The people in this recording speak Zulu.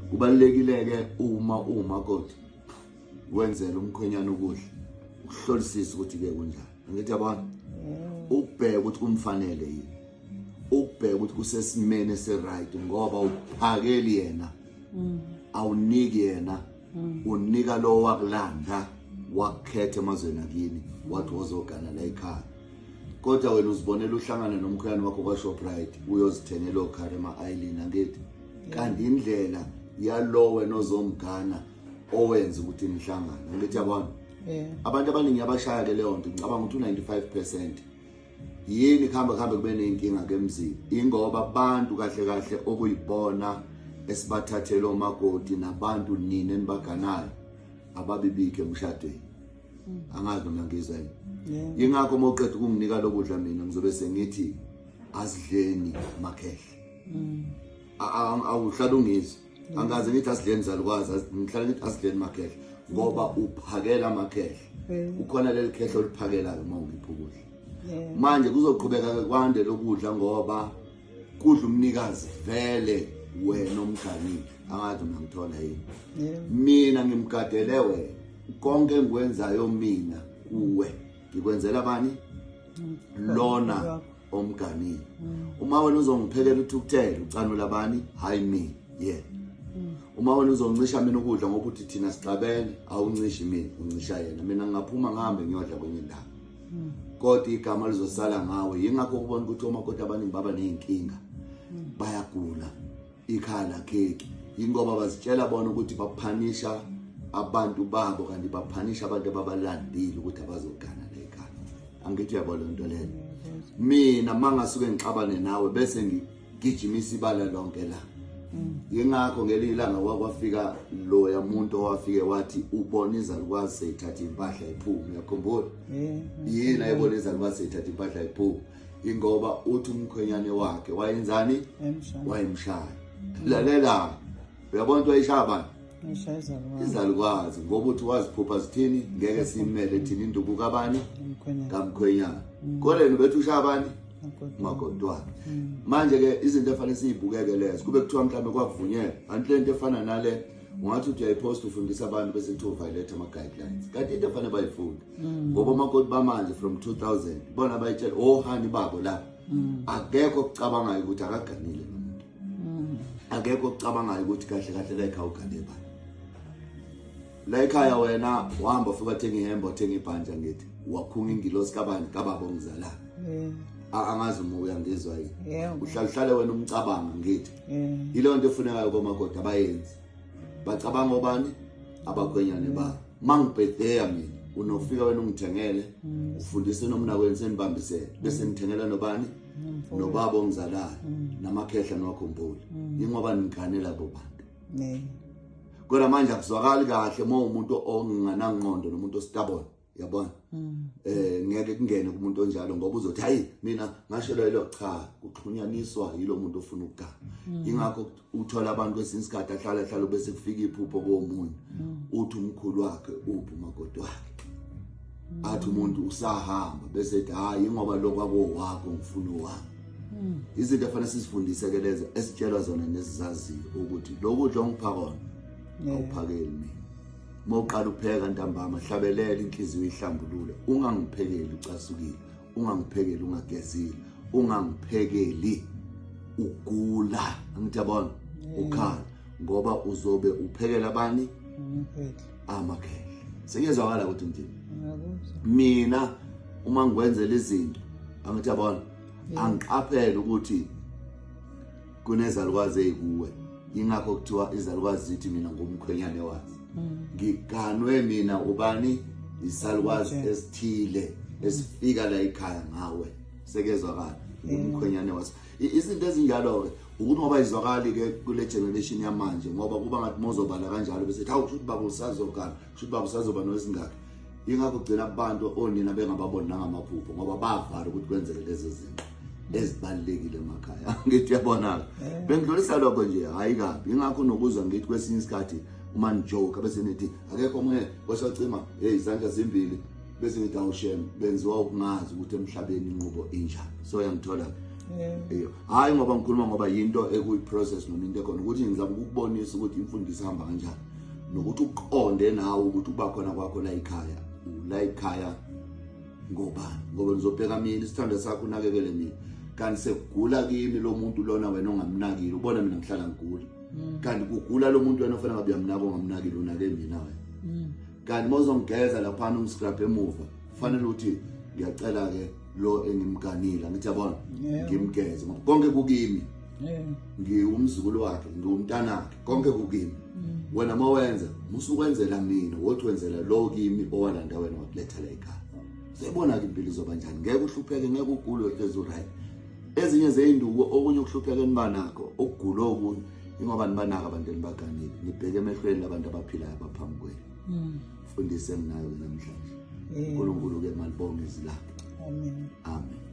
Kubalekile ke uma kodwa wenzela umkhwenyana ukudla uhlolisisa ukuthi ke kunjani. Ngithi yabona ukubheka ukuthi kumfanele yini, ukubheka ukuthi kusesimene se-right ngoba uphakeli yena awuniki yena, unika lo wakulanda wakhetha emazweni akini wathi wozogana la ekhaya. Kodwa wena uzibonela uhlangana nomkhwenyana wakho kwaShoprite uyozithengela okhari ema-Island angithi kanti indlela yalo wena ozomgana owenza ukuthi nihlangane. Ngithi yabona abantu abaningi abashaya ke leyo nto ngicabanga ukuthi 95% yini khamba kube nenkinga ke emzini ingoba abantu kahle okuyibona esibathathela omakoti nabantu nini enibaganayo ababibike emshadweni. Angazi mina ngizwa yini. Ingakho moqeda ukunginika lokudla mina ngizobe sengithi asidleni makhehle. Awuhlala ungizwa. Angaze ngithi asidleni zalukwazi, ngihlala ngithi asidleni makhehle ngoba uphakela amakhehle. Ukhona leli khehle oliphakelayo uma ungipha ukudla. Manje kuzoqhubeka kwande lokudla ngoba kudla umnikazi vele wena omgani. Angazi mina ngithola yini. Mina ngimgadele wena konke engikwenzayo mina kuwe ngikwenzela bani lona omgani. Uma wena uzongiphekela uthukuthela ucanula bani hayi mina yena. Uma wena uzoncisha mina ukudla ngoba uthi thina sixabene awuncishi mina uncisha yena. Mina ngingaphuma ngihambe ngiyodla kwenye indawo. Kodwa igama lizosala ngawe. Yingakho ukubona ukuthi omakoti abaningi baba nezinkinga bayagula ikhala keki ingoba bazitshela bona ukuthi baphanisha abantu babo kanti baphanisha abantu ababalandile ukuthi abazogana la ekhaya. Angithi uyabona into leyo. Mina mangasuke ngixabane nawe bese ngigijimisa ibala lonke la. Yingakho ngelilanga wakwafika lo yamuntu owafike wathi ubona izalukwazi seyithatha impahla iphume. Uyakhumbula? Yini ayibona izalukwazi seyithatha impahla iphume ingoba uthi umkhwenyane wakhe wayenzani wayemshaya. Lalela uyabona into ayishaya bani izalukwazi ngoba uthi waziphupha zithini ngeke simele thina induku kabani kamkhwenyana. Koleni bethu ushaya bani makoti wakhe. Manje ke izinto efanele siyibukeke lezo kube kuthiwa mhlawumbe kwakuvunyelwa anti lento efana nale ungathi uyayipost ufundisa abantu bese kuthi violate ama guidelines kanti into efanele bayifunda ngoba amakoti bamanje from 2000 bona bayitshela ohani babo la akekho okucabangayo ukuthi akaganile nomuntu. Akekho okucabangayo ukuthi kahle la ekhaya ugane bani. La ekhaya wena wahamba ufika uthenga ihembe uthenga ibhanja ngithi wakhunga ingilosi kabani kababa ongizala. Angazi uma uyangizwa yini. Uhlale wena umcabanga ngithi. Yilo nto efunekayo komakoti abayenzi. Bacabanga obani abakhwenyane ba. Mangibhedeya mina unofika wena ungithengele ufundise nomnakweni senibambisene bese ngithengela nobani nobaba ongizalayo namakhehla nowakhumbula. Ingoba ngiganela bo bantu. Kodwa manje akuzwakali kahle uma umuntu onganangqondo nomuntu ostabona. Yabona ngeke kungene kumuntu onjalo ngoba uzothi hayi mina ngasho lo cha kuxhunyaniswa yilo muntu ofuna ukugana. Ingakho uthola abantu kwesinye isikhathi ahlala bese kufika iphupho komunye uthi umkhulu wakhe uphi umakoti wakhe athi umuntu usahamba bese ethi hayi ngoba lokwabo wakho ngifuna wakho. Izinto efanele sisifundise ke lezo esitshelwa zona nesizaziyo ukuthi lokudla ongipha kona awuphakeli mina. Mawuqala ukupheka ntambama hlabelela inhliziyo ihlambulule ungangiphekeli ucasukile ungangiphekeli ungagezile ungangiphekeli ugula. Angithi yabona ukhala ngoba uzobe uphekela abani amakhehla. Sengiyezwakala ukuthi nje mina uma ngikwenzela izinto angithi yabona angiqaphele ukuthi kunezalukwazi ezikuwe. Yingakho kuthiwa izalukwazi zithi mina ngumkhwenyane wazi. Ngiganwe mina ubani isalukwazi esithile esifika la ekhaya ngawe. Sekezwakala umkhwenyane wazi. Izinto ezinjalo ke ukuthi ngoba izwakali ke kule generation yamanje ngoba kuba ngathi mozobala kanjalo bese hawu kusho ukuthi baba usazogana kusho ukuthi baba usazoba noesingaka. Ingakho kugcina abantu onina bengababoni ngamaphupho ngoba bavala ukuthi kwenzeke lezo zinto ezibalekile emakhaya. Ngithi uyabona bengidlulisa lokho nje hayi kabi. Ingakho nokuzwa ngithi kwesinye isikhathi uma njoke bese nithi akekho omunye wasacima izandla zimbili bese ngithi awushem benziwa ukungazi ukuthi emhlabeni inqubo injani. So yangithola hayi ngoba ngikhuluma ngoba yinto ekuyi-process noma into ekhona ukuthi ngizama ukubonisa ukuthi imfundiso ihamba kanjani nokuthi uqonde nawe ukuthi ukuba khona kwakho la ekhaya ngobani ngoba ngizobheka mina isithando sakho unakekele mina kanti sekugula kimi lo muntu lona wena ongamnakile ubona mina ngihlala ngigula kanti kugula lo muntu wena ofana ngabe uyamnaka ongamnakile unake mina wena kanti mawuzongigeza lapha ungiscrap emuva kufanele ukuthi ngiyacela ke lo engimganile ngithi yabona ngimgeze ngoba konke kukimi ngiwumzukulu wakhe ngiwumntana wakhe konke kukimi wena mawenza musukwenzela mina wothi wenzela lo kimi owalanda wena wakuletha la ekhaya siyabona ke impilo izoba njani ngeke uhlupheke ngeke ugule wehlezi right ezinye zeinduku okunye ukuhlupheka enbanakho okugula okunye ingoba nibanaka abantu enibaganile nibheke emehlweni labantu abaphilayo abaphambi kwenu fundise nginayo namhlanje uNkulunkulu ke malibonge izilakhe amen